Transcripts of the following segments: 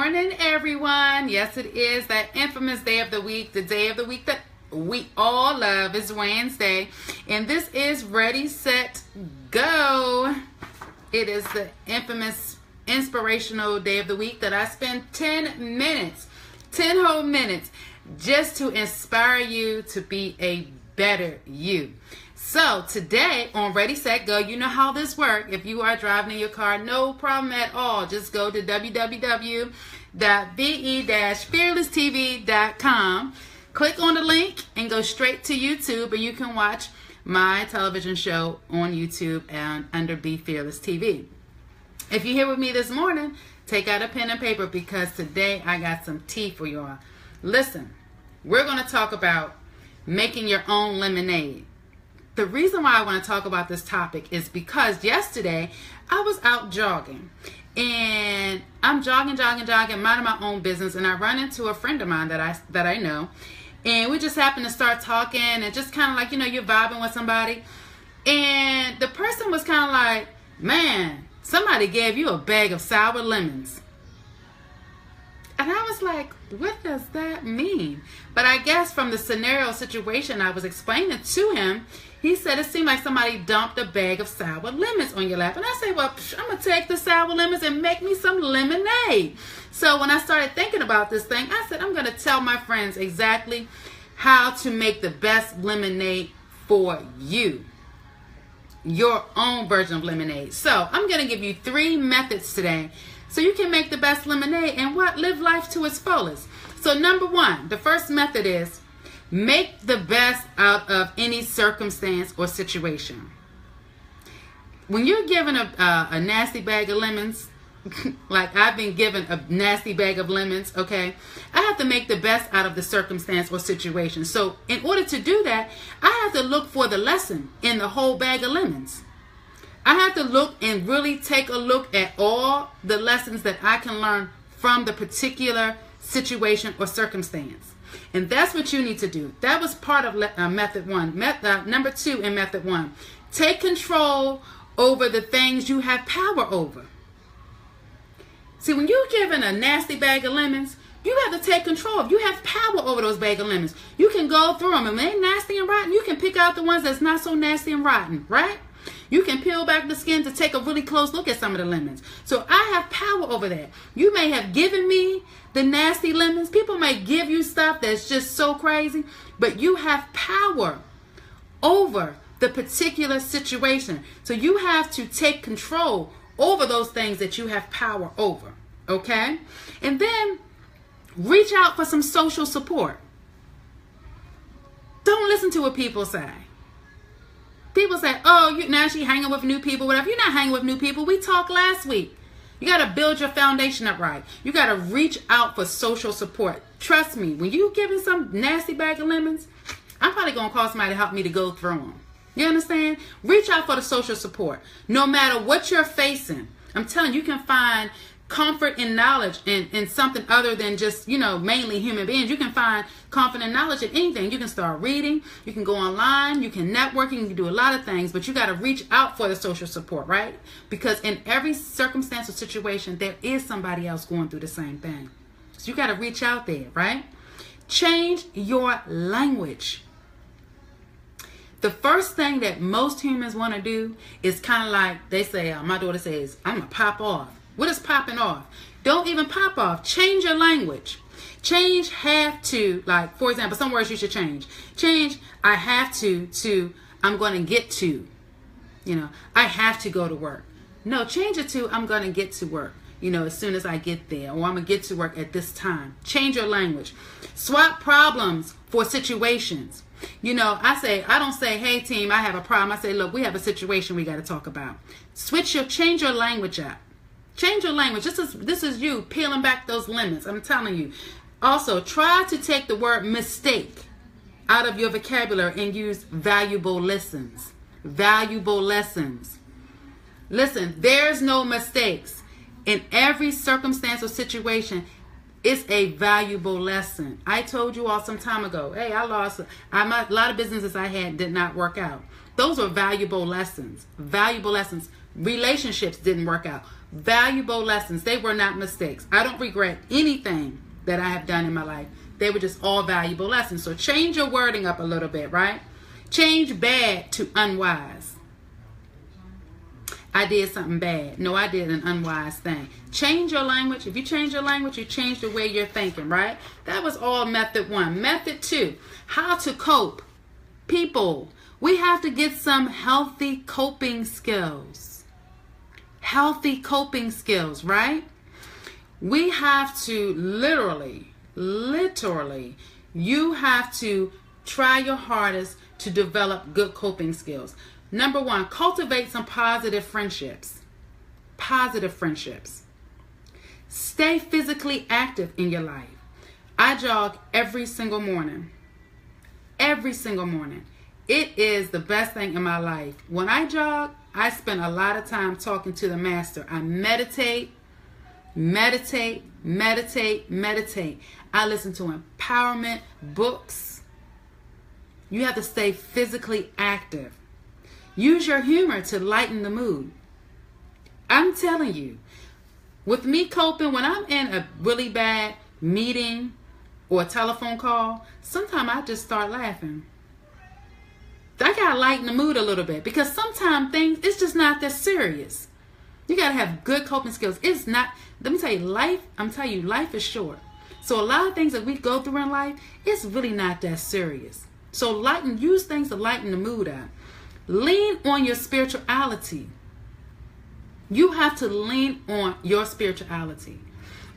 morning, everyone. Yes, it is that infamous day of the week, the day of the week that we all love is Wednesday. And this is Ready, Set, Go. It is the infamous inspirational day of the week that I spend 10 minutes, 10 whole minutes, just to inspire you to be a better you. So today on Ready, Set, Go, you know how this works. If you are driving in your car, no problem at all. Just go to www.ve-fearlesstv.com. Click on the link and go straight to YouTube, and you can watch my television show on YouTube and under Be Fearless TV. If you're here with me this morning, take out a pen and paper because today I got some tea for y'all. Listen, we're going to talk about making your own lemonade. The reason why I want to talk about this topic is because yesterday I was out jogging, and I'm jogging, minding my own business, and I run into a friend of mine that I know, and we just happened to start talking and just kind of like, you know, you're vibing with somebody, and the person was kind of like, man, somebody gave you a bag of sour lemons. And I was like, what does that mean? But I guess from the scenario situation I was explaining to him, he said it seemed like somebody dumped a bag of sour lemons on your lap. And I said, well, I'm going to take the sour lemons and make me some lemonade. So when I started thinking about this thing, I said, I'm going to tell my friends exactly how to make the best lemonade for you. Your own version of lemonade. So I'm going to give you 3 methods today so you can make the best lemonade and live life to its fullest. So number 1, the first method is make the best out of any circumstance or situation. When you're given a nasty bag of lemons, like I've been given a nasty bag of lemons, okay, I have to make the best out of the circumstance or situation. So in order to do that, I have to look for the lesson in the whole bag of lemons. I have to look and really take a look at all the lessons that I can learn from the particular situation or circumstance. And that's what you need to do. That was part of method 1. Number 2 in method 1. Take control over the things you have power over. See, when you're given a nasty bag of lemons, you have to take control. You have power over those bag of lemons. You can go through them, and when they're nasty and rotten, you can pick out the ones that's not so nasty and rotten, right? You can peel back the skin to take a really close look at some of the lemons. So I have power over that. You may have given me the nasty lemons. People may give you stuff that's just so crazy, but you have power over the particular situation. So you have to take control over those things that you have power over, okay? And then reach out for some social support. Don't listen to what people say. People say, oh, now she hanging with new people, whatever. You're not hanging with new people. We talked last week. You got to build your foundation up right. You got to reach out for social support. Trust me, when you giving some nasty bag of lemons, I'm probably going to call somebody to help me to go through them. You understand? Reach out for the social support. No matter what you're facing, I'm telling you, you can find comfort and knowledge in something other than just, you know, mainly human beings. You can find comfort and knowledge in anything. You can start reading. You can go online. You can network. You can do a lot of things, but you got to reach out for the social support, right? Because in every circumstance or situation, there is somebody else going through the same thing. So you got to reach out there, right? Change your language. The first thing that most humans want to do is kind of like they say, my daughter says, I'm going to pop off. What is popping off? Don't even pop off. Change your language. Change have to, like, for example, some words you should change. Change I have to I'm going to get to. You know, I have to go to work. No, change it to I'm going to get to work, you know, as soon as I get there. Or I'm going to get to work at this time. Change your language. Swap problems for situations. You know, I don't say, hey, team, I have a problem. I say, look, we have a situation we got to talk about. Change your language up. Change your language. This is you peeling back those lemons. I'm telling you. Also, try to take the word mistake out of your vocabulary and use valuable lessons. Valuable lessons. Listen, there's no mistakes. In every circumstance or situation, it's a valuable lesson. I told you all some time ago, hey, a lot of businesses I had did not work out. Those are valuable lessons. Valuable lessons. Relationships didn't work out. Valuable lessons. They were not mistakes. I don't regret anything that I have done in my life. They were just all valuable lessons. So change your wording up a little bit, right? Change bad to unwise. I did something bad. No, I did an unwise thing. Change your language. If you change your language, you change the way you're thinking, right? That was all method 1. Method 2, how to cope. People, we have to get some healthy coping skills. Healthy coping skills, right? We have to literally, you have to try your hardest to develop good coping skills. Number 1, cultivate some positive friendships. Positive friendships. Stay physically active in your life. I jog every single morning. Every single morning. It is the best thing in my life. When I jog, I spend a lot of time talking to the Master. I meditate. I listen to empowerment books. You have to stay physically active. Use your humor to lighten the mood. I'm telling you, with me coping, when I'm in a really bad meeting or a telephone call, sometimes I just start laughing. I gotta lighten the mood a little bit, because sometimes things, it's just not that serious. You gotta have good coping skills. It's not, let me tell you, life is short. So a lot of things that we go through in life, it's really not that serious. So use things to lighten the mood out. Lean on your spirituality. You have to lean on your spirituality.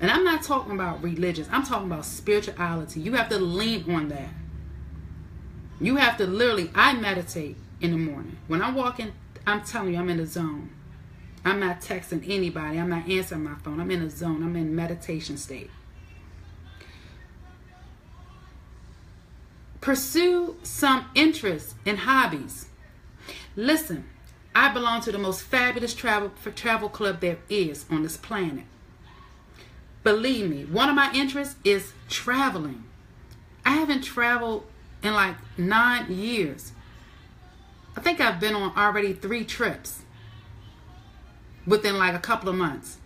And I'm not talking about religious. I'm talking about spirituality. You have to lean on that. You have to literally, I meditate in the morning. When I'm walking, I'm telling you, I'm in the zone. I'm not texting anybody. I'm not answering my phone. I'm in a zone. I'm in meditation state. Pursue some interests and hobbies. Listen, I belong to the most fabulous travel club there is on this planet. Believe me, one of my interests is traveling. I haven't traveled in like 9 years. I think I've been on already 3 trips within like a couple of months.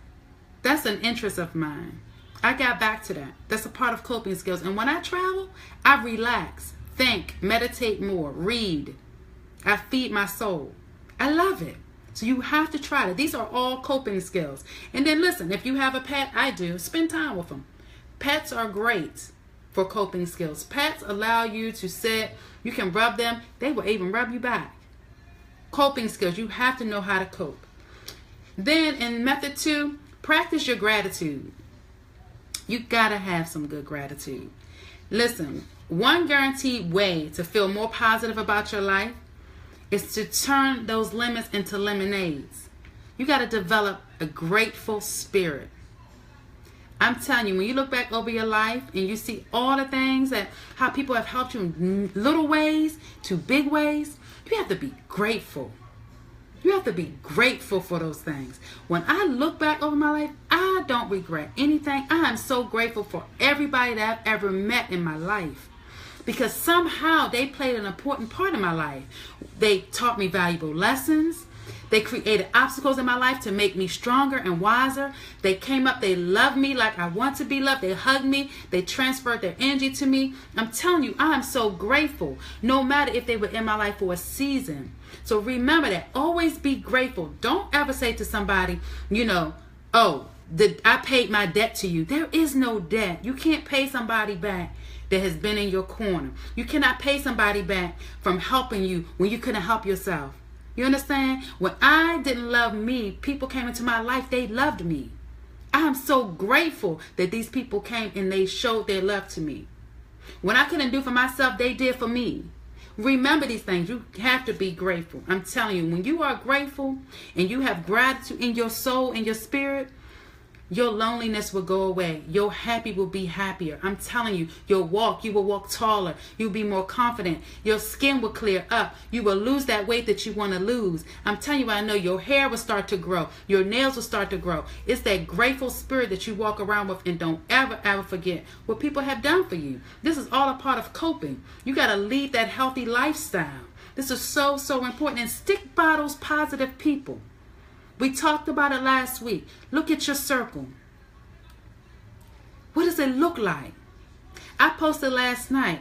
That's an interest of mine. I got back to that. That's a part of coping skills. And when I travel, I relax, think, meditate more, read. I feed my soul. I love it. So you have to try it. These are all coping skills. And then listen, if you have a pet, I do, spend time with them. Pets are great for coping skills. Pets allow you to sit, you can rub them, they will even rub you back. Coping skills, you have to know how to cope. Then in method 2, practice your gratitude. You gotta have some good gratitude. Listen, one guaranteed way to feel more positive about your life is to turn those lemons into lemonades. You got to develop a grateful spirit. I'm telling you, when you look back over your life and you see all the things that how people have helped you in little ways to big ways, you have to be grateful. You have to be grateful for those things. When I look back over my life, I don't regret anything. I am so grateful for everybody that I've ever met in my life, because somehow they played an important part in my life. They taught me valuable lessons. They created obstacles in my life to make me stronger and wiser. They came up, they loved me like I want to be loved. They hugged me. They transferred their energy to me. I'm telling you, I am so grateful, no matter if they were in my life for a season. So remember that. Always be grateful. Don't ever say to somebody, oh, I paid my debt to you. There is no debt. You can't pay somebody back that has been in your corner. You cannot pay somebody back from helping you when you couldn't help yourself. You understand? When I didn't love me, people came into my life, they loved me. I am so grateful that these people came and they showed their love to me. When I couldn't do for myself, they did for me. Remember these things. You have to be grateful. I'm telling you, when you are grateful and you have gratitude in your soul, in your spirit, your loneliness will go away. Your happy will be happier. I'm telling you, you will walk taller. You'll be more confident. Your skin will clear up. You will lose that weight that you want to lose. I'm telling you, I know your hair will start to grow. Your nails will start to grow. It's that grateful spirit that you walk around with, and don't ever, ever forget what people have done for you. This is all a part of coping. You got to lead that healthy lifestyle. This is so, so important. And stick by those positive people. We talked about it last week. Look at your circle. What does it look like? I posted last night.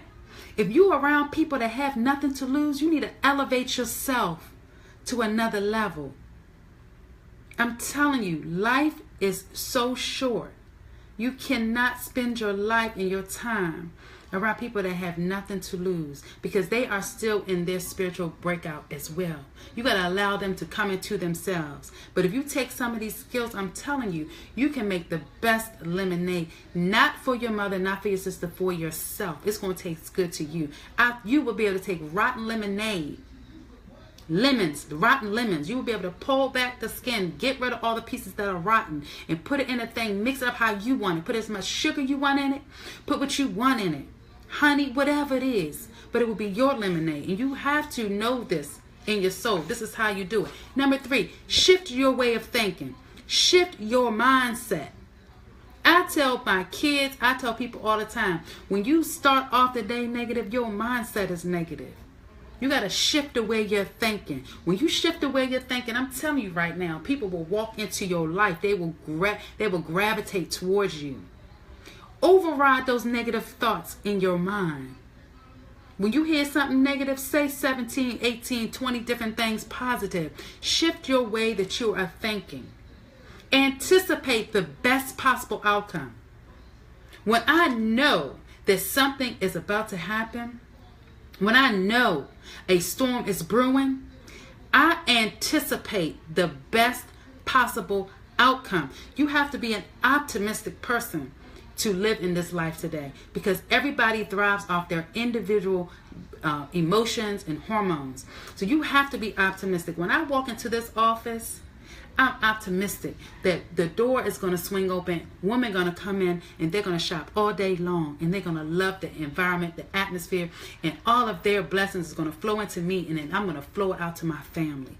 If you're around people that have nothing to lose, you need to elevate yourself to another level. I'm telling you, life is so short. You cannot spend your life and your time around people that have nothing to lose, because they are still in their spiritual breakout as well. You got to allow them to come into themselves. But if you take some of these skills, I'm telling you, you can make the best lemonade, not for your mother, not for your sister, for yourself. It's going to taste good to you. You will be able to take rotten lemonade, lemons, the rotten lemons. You will be able to pull back the skin, get rid of all the pieces that are rotten, and put it in a thing. Mix it up how you want it. Put as much sugar you want in it. Put what you want in it. Honey, whatever it is. But it will be your lemonade. And you have to know this in your soul. This is how you do it. Number 3, shift your way of thinking. Shift your mindset. I tell my kids, I tell people all the time, when you start off the day negative, your mindset is negative. You got to shift the way you're thinking. When you shift the way you're thinking, I'm telling you right now, people will walk into your life. They will gravitate towards you. Override those negative thoughts in your mind. When you hear something negative, say 17, 18, 20 different things positive. Shift your way that you are thinking. Anticipate the best possible outcome. When I know that something is about to happen, when I know a storm is brewing, I anticipate the best possible outcome. You have to be an optimistic person to live in this life today, because everybody thrives off their individual emotions and hormones. So you have to be optimistic. When I walk into this office, I'm optimistic that the door is going to swing open. Women going to come in and they're going to shop all day long, and they're going to love the environment, the atmosphere, and all of their blessings is going to flow into me, and then I'm going to flow it out to my family.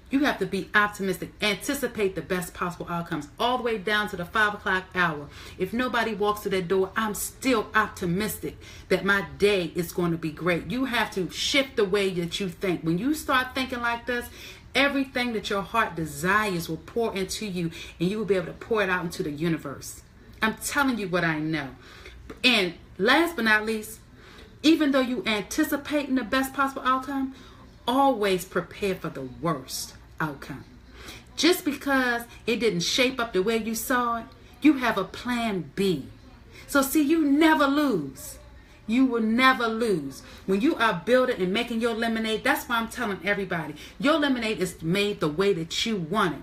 You have to be optimistic. Anticipate the best possible outcomes all the way down to the 5 o'clock hour. If nobody walks to that door, I'm still optimistic that my day is going to be great. You have to shift the way that you think. When you start thinking like this, everything that your heart desires will pour into you, and you will be able to pour it out into the universe. I'm telling you what I know. And last but not least, even though you anticipating the best possible outcome, always prepare for the worst outcome. Just because it didn't shape up the way you saw it, you have a plan B. So see, you never lose. You will never lose. When you are building and making your lemonade, that's why I'm telling everybody, your lemonade is made the way that you want it.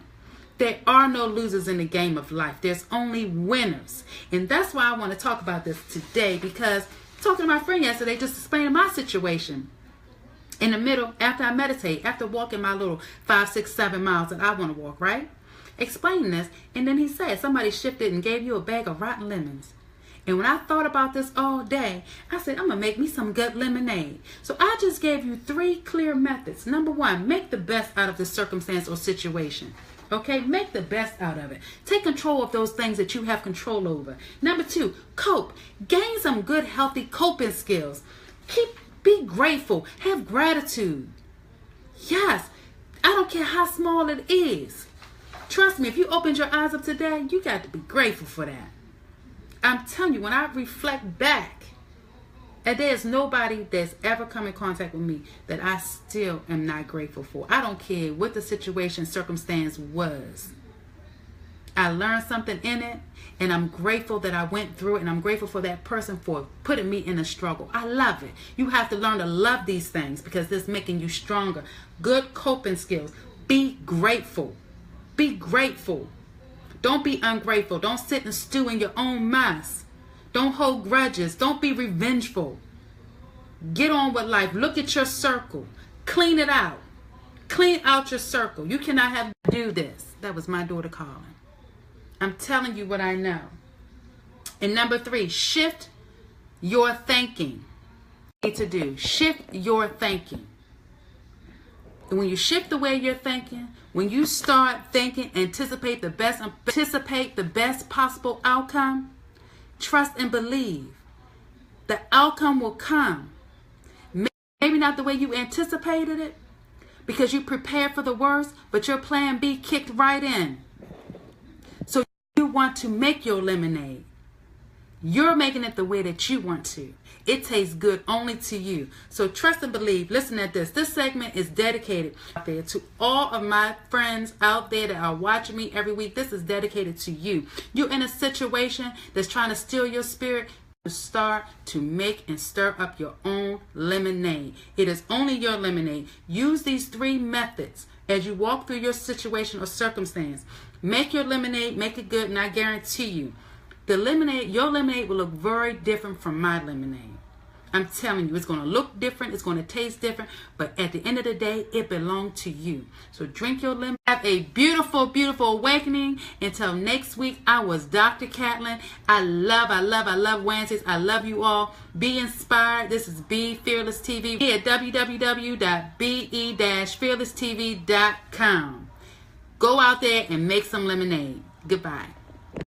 There are no losers in the game of life. There's only winners. And that's why I want to talk about this today, because talking to my friend yesterday, just explaining my situation. In the middle, after I meditate, after walking my little 5, 6, 7 miles that I want to walk, right? Explaining this, and then he said, somebody shifted and gave you a bag of rotten lemons. And when I thought about this all day, I said, I'm going to make me some good lemonade. So I just gave you 3 clear methods. Number 1, make the best out of the circumstance or situation. Okay, make the best out of it. Take control of those things that you have control over. Number 2, cope. Gain some good, healthy coping skills. Be grateful. Have gratitude. Yes, I don't care how small it is. Trust me, if you opened your eyes up today, you got to be grateful for that. I'm telling you, when I reflect back, and there's nobody that's ever come in contact with me that I still am not grateful for. I don't care what the situation, circumstance was. I learned something in it, and I'm grateful that I went through it, and I'm grateful for that person for putting me in a struggle. I love it. You have to learn to love these things, because it's making you stronger. Good coping skills. Be grateful. Be grateful. Don't be ungrateful. Don't sit and stew in your own mess. Don't hold grudges. Don't be revengeful. Get on with life. Look at your circle. Clean it out. Clean out your circle. You cannot have to do this. That was my daughter calling. I'm telling you what I know. And number 3, shift your thinking. What you need to do. Shift your thinking. And when you shift the way you're thinking, when you start thinking, anticipate the best possible outcome, trust and believe. The outcome will come. Maybe not the way you anticipated it, because you prepared for the worst, but your plan B kicked right in. So you want to make your lemonade. You're making it the way that you want to. It tastes good only to you. So trust and believe. Listen at this. This segment is dedicated out there to all of my friends out there that are watching me every week. This is dedicated to you. You're in a situation that's trying to steal your spirit. Start to make and stir up your own lemonade. It is only your lemonade. Use these 3 methods as you walk through your situation or circumstance. Make your lemonade, make it good, and I guarantee you, your lemonade will look very different from my lemonade. I'm telling you, it's going to look different, it's going to taste different, but at the end of the day, it belongs to you. So drink your lemonade. Have a beautiful, beautiful awakening. Until next week, I was Dr. Catlin. I love Wednesdays. I love you all. Be inspired. This is Be Fearless TV. Be at www.be-fearlesstv.com. Go out there and make some lemonade. Goodbye.